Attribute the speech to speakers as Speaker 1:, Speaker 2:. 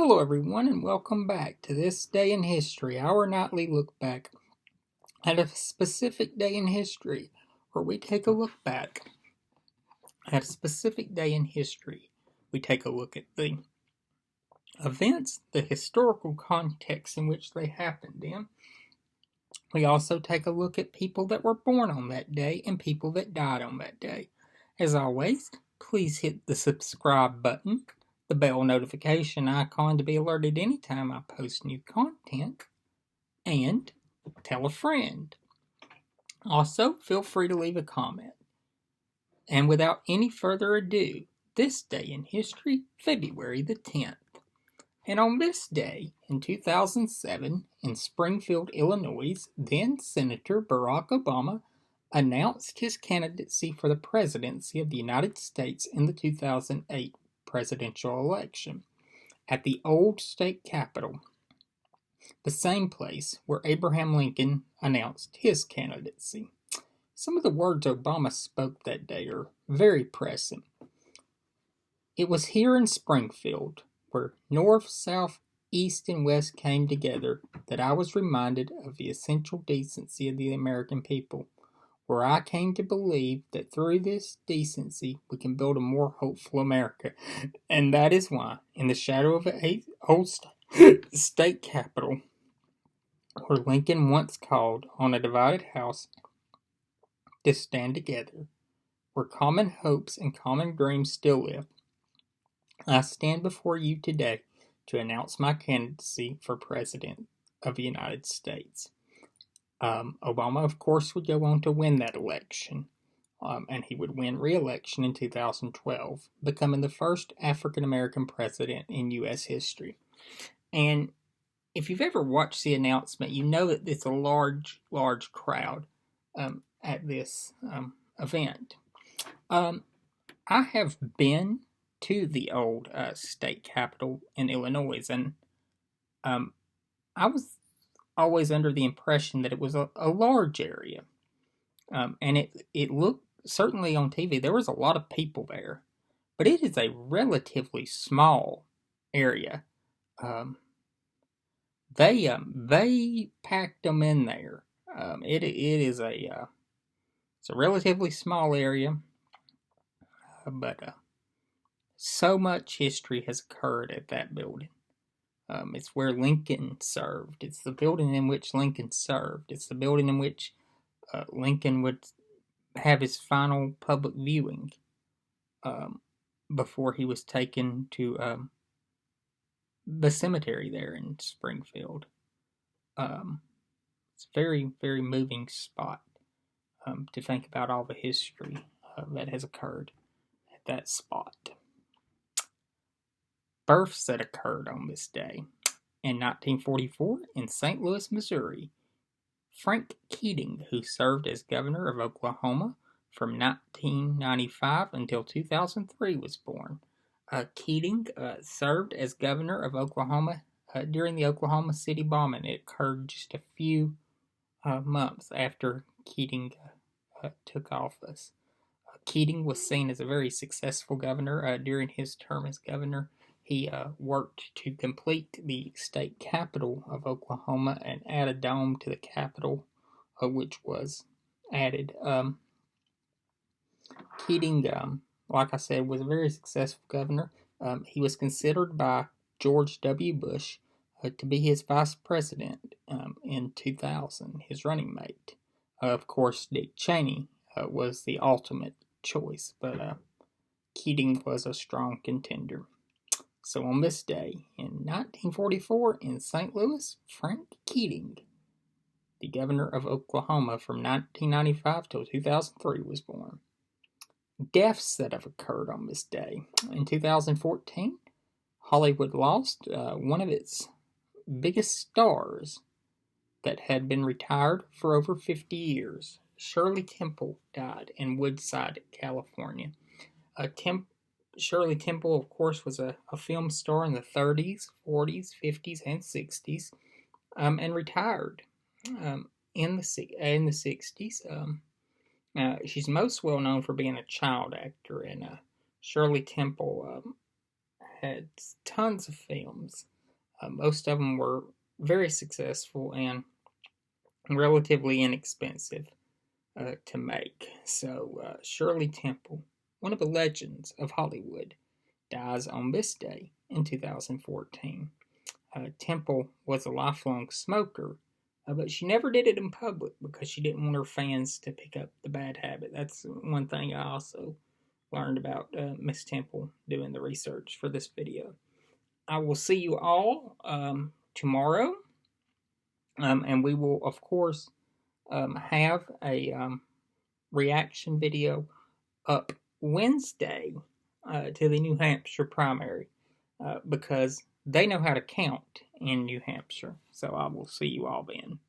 Speaker 1: Hello, everyone, and welcome back to This Day in History, our nightly look back at a specific day in history, where we take a look back at a specific day in history. We take a look at the events, the historical context in which they happened in. We also take a look at people that were born on that day and people that died on that day. As always, please hit the subscribe button, the bell notification icon to be alerted anytime I post new content, and tell a friend. Also, feel free to leave a comment. And without any further ado, this day in history, February the 10th. And on this day, in 2007, in Springfield, Illinois, then Senator Barack Obama announced his candidacy for the presidency of the United States in the 2008 presidential election at the old state capitol, the same place where Abraham Lincoln announced his candidacy. Some of the words Obama spoke that day are very pressing. It was here in Springfield, where north, south, east, and west came together, that I was reminded of the essential decency of the American people, where I came to believe that through this decency we can build a more hopeful America. And that is why, in the shadow of an old state capitol, where Lincoln once called on a divided house to stand together, where common hopes and common dreams still live, I stand before you today to announce my candidacy for President of the United States. Obama, of course, would go on to win that election, and he would win re-election in 2012, becoming the first African-American president in U.S. history. And if you've ever watched the announcement, you know that it's a large crowd at this event. I have been to the old state capitol in Illinois, and I was always under the impression that it was a large area, and it looked, certainly on TV, there was a lot of people there, but it is a relatively small area. They packed them in there. It's a relatively small area, but so much history has occurred at that building. It's where Lincoln served. It's the building in which Lincoln served. It's the building in which Lincoln would have his final public viewing before he was taken to the cemetery there in Springfield. It's a very, very moving spot to think about all the history that has occurred at that spot. Births that occurred on this day. In 1944, in St. Louis, Missouri, Frank Keating, who served as governor of Oklahoma from 1995 until 2003, was born. Keating served as governor of Oklahoma during the Oklahoma City bombing. It occurred just a few months after Keating took office. Keating was seen as a very successful governor during his term as governor. He worked to complete the state capitol of Oklahoma and add a dome to the capitol, which was added. Keating, like I said, was a very successful governor. He was considered by George W. Bush to be his vice president in 2000, his running mate. Of course, Dick Cheney was the ultimate choice, but Keating was a strong contender. So on this day, in 1944, in St. Louis, Frank Keating, the governor of Oklahoma from 1995 till 2003, was born. Deaths that have occurred on this day. In 2014, Hollywood lost one of its biggest stars that had been retired for over 50 years. Shirley Temple died in Woodside, California. Shirley Temple, of course, was a film star in the 30s, 40s, 50s, and 60s, and retired in the 60s. She's most well known for being a child actor, and Shirley Temple had tons of films Most of them were very successful and relatively inexpensive to make. So, Shirley Temple, one of the legends of Hollywood, dies on this day in 2014. Temple was a lifelong smoker, but she never did it in public because she didn't want her fans to pick up the bad habit. That's one thing I also learned about Miss Temple doing the research for this video. I will see you all tomorrow, and we will, of course, have a reaction video up Wednesday to the New Hampshire primary because they know how to count in New Hampshire. So I will see you all then.